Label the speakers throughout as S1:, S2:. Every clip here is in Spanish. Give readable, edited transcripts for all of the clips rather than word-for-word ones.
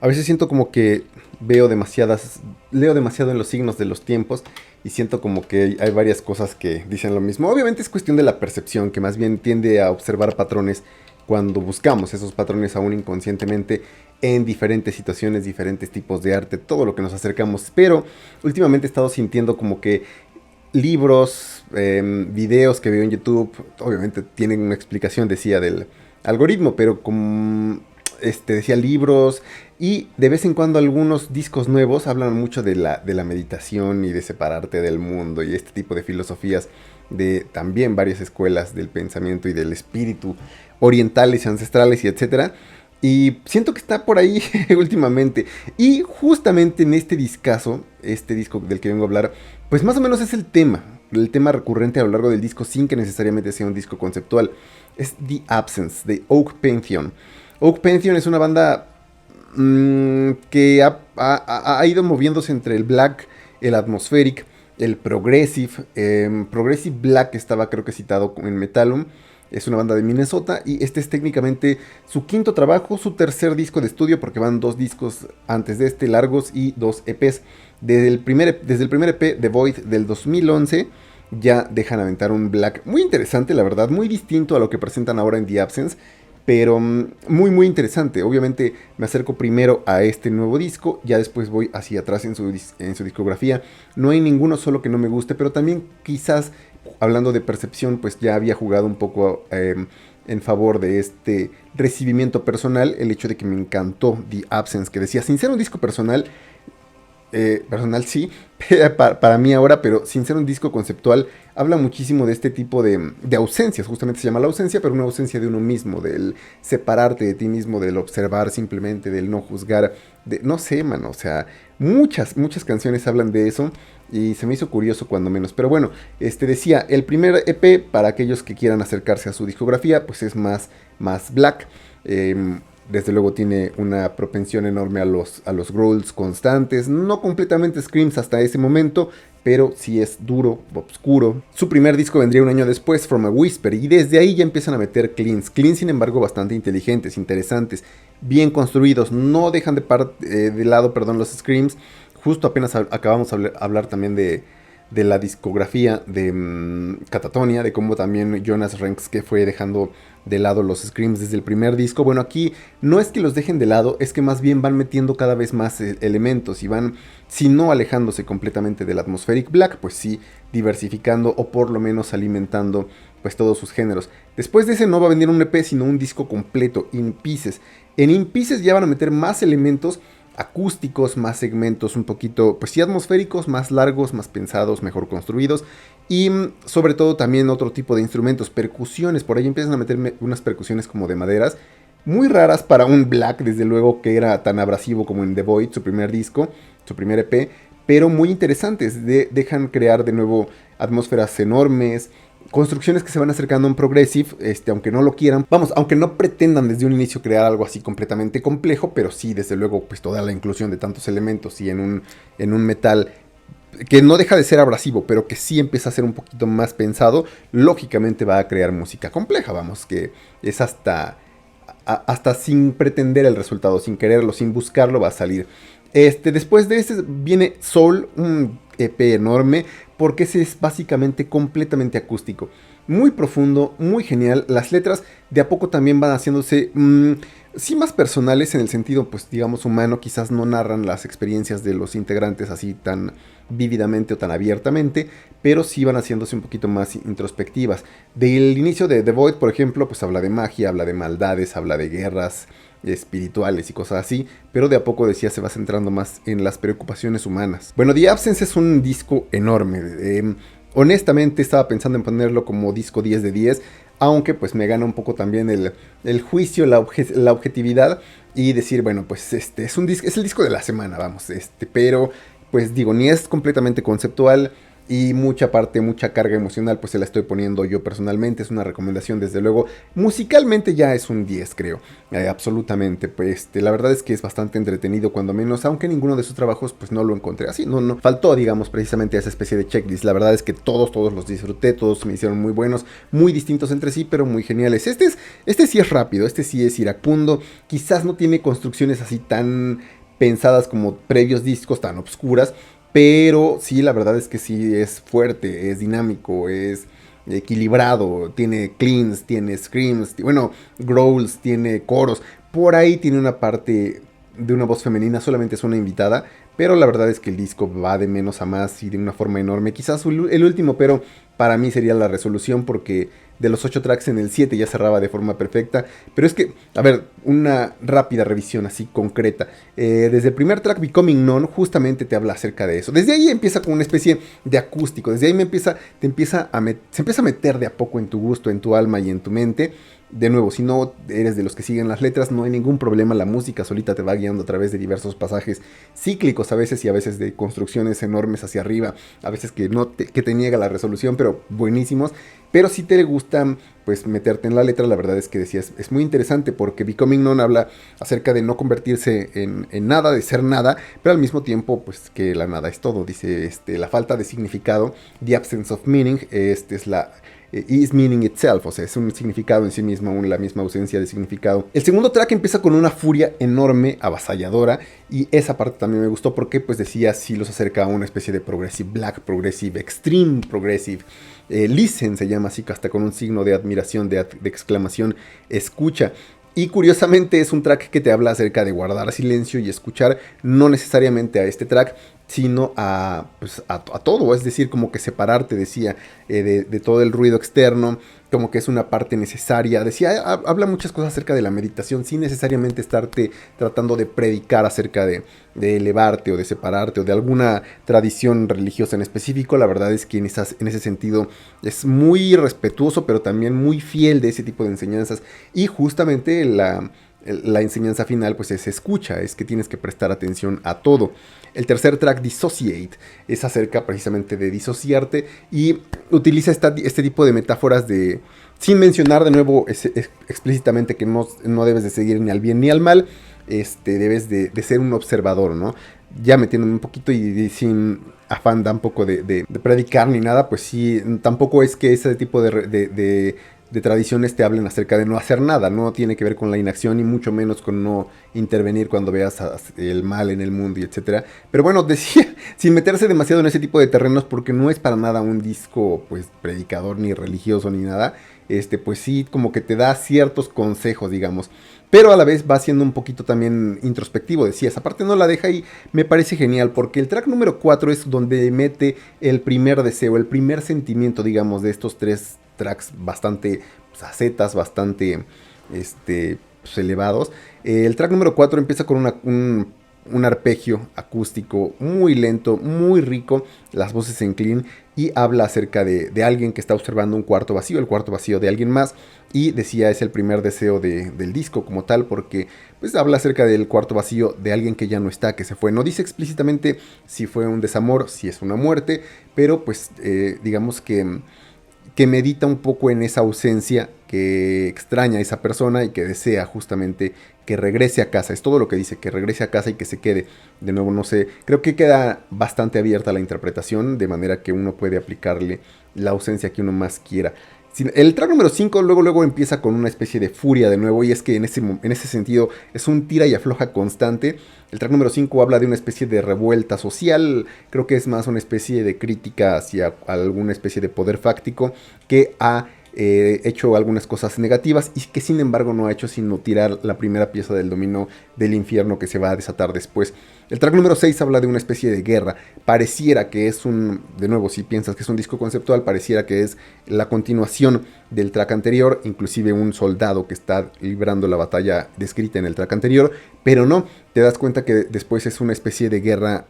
S1: A veces siento como que leo demasiado en los signos de los tiempos y siento como que hay varias cosas que dicen lo mismo. Obviamente es cuestión de la percepción, que más bien tiende a observar patrones cuando buscamos esos patrones aún inconscientemente en diferentes situaciones, diferentes tipos de arte, todo lo que nos acercamos. Pero últimamente he estado sintiendo como que libros, videos que veo en YouTube, obviamente tienen una explicación, decía, del algoritmo, pero como decía libros y de vez en cuando algunos discos nuevos hablan mucho de la meditación y de separarte del mundo y este tipo de filosofías de también varias escuelas del pensamiento y del espíritu orientales y ancestrales y etcétera. Y siento que está por ahí últimamente. Y justamente en este discazo, este disco del que vengo a hablar, pues más o menos es el tema recurrente a lo largo del disco sin que necesariamente sea un disco conceptual. Es The Absence de Oak Pantheon. Oak Pantheon es una banda que ha ido moviéndose entre el black, el atmospheric, el progressive. Progressive Black estaba creo que citado en Metallum. Es una banda de Minnesota y este es técnicamente su quinto trabajo, su tercer disco de estudio, porque van dos discos antes de este largos y dos EPs. Desde el primer EP, The Void, del 2011, ya dejan aventar un black muy interesante, la verdad, muy distinto a lo que presentan ahora en The Absence, pero muy muy interesante. Obviamente me acerco primero a este nuevo disco, ya después voy hacia atrás en su discografía. No hay ninguno solo que no me guste, pero también quizás, hablando de percepción, pues ya había jugado un poco en favor de este recibimiento personal, el hecho de que me encantó The Absence, que decía, sin ser un disco personal, personal sí, para mí ahora, pero sin ser un disco conceptual, habla muchísimo de este tipo de ausencias, justamente se llama la ausencia, pero una ausencia de uno mismo, del separarte de ti mismo, del observar simplemente, del no juzgar, no sé, mano, o sea, muchas canciones hablan de eso y se me hizo curioso cuando menos, pero bueno, decía, el primer EP, para aquellos que quieran acercarse a su discografía, pues es más black, desde luego tiene una propensión enorme a los growls constantes, no completamente screams hasta ese momento, pero sí es duro, oscuro. Su primer disco vendría un año después, From a Whisper, y desde ahí ya empiezan a meter cleans. Cleans, sin embargo, bastante inteligentes, interesantes, bien construidos, no dejan de lado, perdón, los screams. Justo apenas acabamos de hablar también de la discografía de Catatonia, de cómo también Jonas Renkske fue dejando de lado los screams desde el primer disco. Bueno, aquí no es que los dejen de lado, es que más bien van metiendo cada vez más elementos y van, si no alejándose completamente del atmospheric black, pues sí diversificando o por lo menos alimentando pues todos sus géneros. Después de ese no va a venir un EP, sino un disco completo, In Pieces. En In Pieces ya van a meter más elementos acústicos, más segmentos un poquito, pues sí, atmosféricos, más largos, más pensados, mejor construidos. Y sobre todo también otro tipo de instrumentos, percusiones. Por ahí empiezan a meterme unas percusiones como de maderas, muy raras para un black, desde luego, que era tan abrasivo como en The Void, su primer disco, su primer EP. Pero muy interesantes, dejan crear de nuevo atmósferas enormes, construcciones que se van acercando a un progressive, aunque no lo quieran, vamos, aunque no pretendan desde un inicio crear algo así completamente complejo, pero sí, desde luego, pues toda la inclusión de tantos elementos y en un metal que no deja de ser abrasivo, pero que sí empieza a ser un poquito más pensado, lógicamente va a crear música compleja, vamos, que es hasta sin pretender el resultado, sin quererlo, sin buscarlo, va a salir. Después de ese viene Soul, un EP enorme, porque ese es básicamente completamente acústico. Muy profundo, muy genial. Las letras de a poco también van haciéndose, sí, más personales en el sentido, pues digamos, humano. Quizás no narran las experiencias de los integrantes así tan vívidamente o tan abiertamente, pero sí van haciéndose un poquito más introspectivas. Del inicio de The Void, por ejemplo, pues habla de magia, habla de maldades, habla de guerras espirituales y cosas así, pero de a poco, decía, se va centrando más en las preocupaciones humaas. Bueno, The Absence es un disco enorme. Honestamente estaba pensando en ponerlo como disco 10 de 10, aunque pues me gana un poco también el juicio, la objetividad y decir, bueno, pues es el disco de la semana, vamos, pero pues digo, ni es completamente conceptual, y mucha carga emocional, pues se la estoy poniendo yo personalmente. Es una recomendación, desde luego. Musicalmente ya es un 10, creo. Absolutamente. Pues la verdad es que es bastante entretenido, cuando menos, aunque ninguno de sus trabajos, pues no lo encontré así. No. Faltó, digamos, precisamente esa especie de checklist. La verdad es que todos los disfruté, todos me hicieron muy buenos, muy distintos entre sí, pero muy geniales. Este sí es rápido, este sí es iracundo. Quizás no tiene construcciones así tan pensadas como previos discos, tan obscuras, pero sí, la verdad es que sí es fuerte, es dinámico, es equilibrado, tiene cleans, tiene screams, bueno, growls, tiene coros. Por ahí tiene una parte de una voz femenina, solamente es una invitada, pero la verdad es que el disco va de menos a más y de una forma enorme. Quizás el último, pero para mí sería la resolución, porque de los 8 tracks en el 7 ya cerraba de forma perfecta. Pero es que, a ver, una rápida revisión así concreta. Desde el primer track, Becoming None, justamente te habla acerca de eso. Desde ahí empieza con una especie de acústico. Desde ahí se empieza a meter de a poco en tu gusto, en tu alma y en tu mente. De nuevo, si no eres de los que siguen las letras, no hay ningún problema. La música solita te va guiando a través de diversos pasajes cíclicos a veces, y a veces de construcciones enormes hacia arriba, a veces que te niega la resolución, pero buenísimos. Pero si te gusta, pues, meterte en la letra, la verdad es que decías, es muy interesante, porque Becoming None habla acerca de no convertirse en nada, de ser nada, pero al mismo tiempo, pues, que la nada es todo. Dice, la falta de significado, the absence of meaning, es la is meaning itself, o sea, es un significado en sí mismo, la misma ausencia de significado. El segundo track empieza con una furia enorme, avasalladora, y esa parte también me gustó, porque pues decía, sí los acerca a una especie de progressive black, progressive extreme, progressive listen, se llama así, hasta con un signo de admiración, de exclamación, escucha. Y curiosamente es un track que te habla acerca de guardar silencio y escuchar, no necesariamente a este track, sino pues a todo, es decir, como que separarte, decía, de todo el ruido externo, como que es una parte necesaria. Decía, habla muchas cosas acerca de la meditación, sin necesariamente estarte tratando de predicar acerca de elevarte o de separarte o de alguna tradición religiosa en específico. La verdad es que en ese sentido es muy respetuoso, pero también muy fiel de ese tipo de enseñanzas. Y justamente la enseñanza final, pues, es escucha, es que tienes que prestar atención a todo. El tercer track, Dissociate, es acerca precisamente de disociarte, y utiliza este tipo de metáforas sin mencionar de nuevo explícitamente que no debes de seguir ni al bien ni al mal, debes de ser un observador, ¿no? Ya metiéndome un poquito y sin afán tampoco de predicar ni nada, pues sí, tampoco es que ese tipo de tradiciones te hablen acerca de no hacer nada. No tiene que ver con la inacción, y mucho menos con no intervenir cuando veas el mal en el mundo y etcétera. Pero bueno, decía, sin meterse demasiado en ese tipo de terrenos, porque no es para nada un disco, pues, predicador ni religioso ni nada. Pues sí, como que te da ciertos consejos, digamos, pero a la vez va siendo un poquito también introspectivo. Decía, esa parte no la deja, y me parece genial, porque el track número 4 es donde mete el primer deseo, el primer sentimiento, digamos, de estos 3 tracks bastante, pues, acetas, bastante pues, elevados. El track número 4 empieza con un arpegio acústico muy lento, muy rico, las voces en clean, y habla acerca de alguien que está observando un cuarto vacío, el cuarto vacío de alguien más. Y decía, es el primer deseo del disco como tal, porque pues habla acerca del cuarto vacío de alguien que ya no está, que se fue. No dice explícitamente si fue un desamor, si es una muerte, pero pues digamos que medita un poco en esa ausencia, que extraña a esa persona y que desea justamente que regrese a casa. Es todo lo que dice, que regrese a casa y que se quede. De nuevo, no sé, creo que queda bastante abierta la interpretación, de manera que uno puede aplicarle la ausencia que uno más quiera. El track número 5 luego empieza con una especie de furia de nuevo, y es que en ese sentido es un tira y afloja constante. El track número 5 habla de una especie de revuelta social, creo que es más una especie de crítica hacia alguna especie de poder fáctico que ha hecho algunas cosas negativas, y que sin embargo no ha hecho sino tirar la primera pieza del dominó del infierno que se va a desatar después. El track número 6 habla de una especie de guerra. Pareciera que es de nuevo, si piensas que es un disco conceptual, pareciera que es la continuación del track anterior, inclusive un soldado que está librando la batalla descrita en el track anterior, pero no, te das cuenta que después es una especie de guerra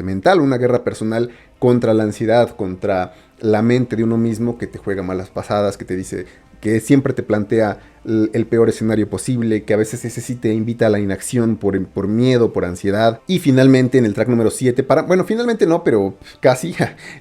S1: mental, una guerra personal contra la ansiedad, contra la mente de uno mismo, que te juega malas pasadas, que te dice, que siempre te plantea el peor escenario posible, que a veces ese sí te invita a la inacción por miedo, por ansiedad. Y finalmente en el track número 7, bueno, finalmente no, pero casi,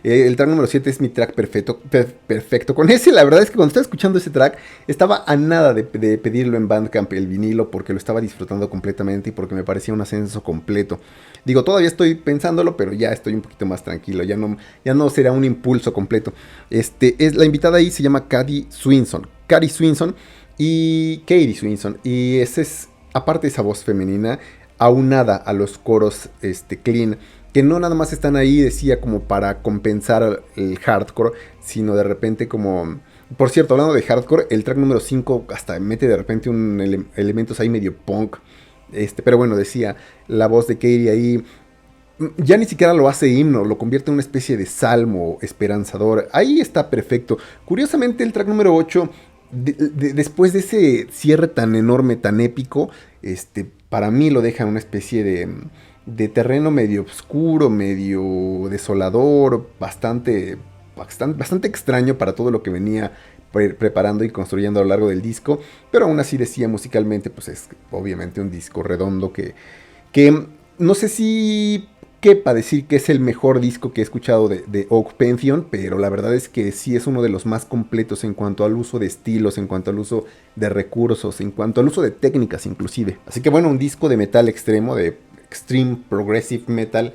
S1: el track número 7 es mi track perfecto, perfecto. Con ese, la verdad es que cuando estaba escuchando ese track, estaba a nada de pedirlo en Bandcamp, el vinilo, porque lo estaba disfrutando completamente y porque me parecía un ascenso completo. Digo, todavía estoy pensándolo, pero ya estoy un poquito más tranquilo, ya no será un impulso completo. La invitada ahí se llama Katie Swinson y Katie Swinson, y ese es, aparte de esa voz femenina, aunada a los coros clean, que no nada más están ahí, decía, como para compensar el hardcore, sino de repente como... Por cierto, hablando de hardcore, el track número 5 hasta mete de repente elementos ahí medio punk. Pero bueno, decía, la voz de Katie ahí ya ni siquiera lo hace himno, lo convierte en una especie de salmo esperanzador. Ahí está perfecto. Curiosamente, el track número 8, después de ese cierre tan enorme, tan épico, para mí lo deja en una especie de terreno medio oscuro, medio desolador, bastante extraño para todo lo que venía preparando y construyendo a lo largo del disco, pero aún así decía musicalmente, pues es obviamente un disco redondo que no sé si quepa decir que es el mejor disco que he escuchado de Oak Pantheon, pero la verdad es que sí es uno de los más completos en cuanto al uso de estilos, en cuanto al uso de recursos, en cuanto al uso de técnicas inclusive. Así que bueno, un disco de metal extremo, de extreme progressive metal,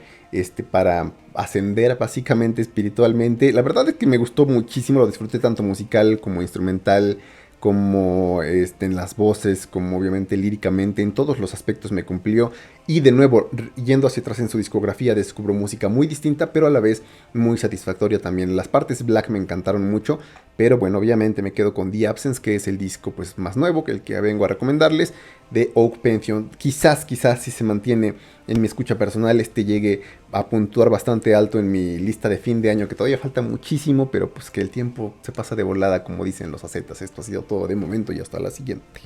S1: para ascender básicamente espiritualmente. La verdad es que me gustó muchísimo, lo disfruté tanto musical como instrumental, como en las voces, como obviamente líricamente, en todos los aspectos me cumplió. Y de nuevo, yendo hacia atrás en su discografía, descubro música muy distinta, pero a la vez muy satisfactoria también. Las partes black me encantaron mucho, pero bueno, obviamente me quedo con The Absence, que es el disco pues más nuevo, que el que vengo a recomendarles, de Oak Pantheon. Quizás si se mantiene en mi escucha personal, llegue a puntuar bastante alto en mi lista de fin de año, que todavía falta muchísimo, pero pues que el tiempo se pasa de volada, como dicen los acetas. Esto ha sido todo de momento y hasta la siguiente.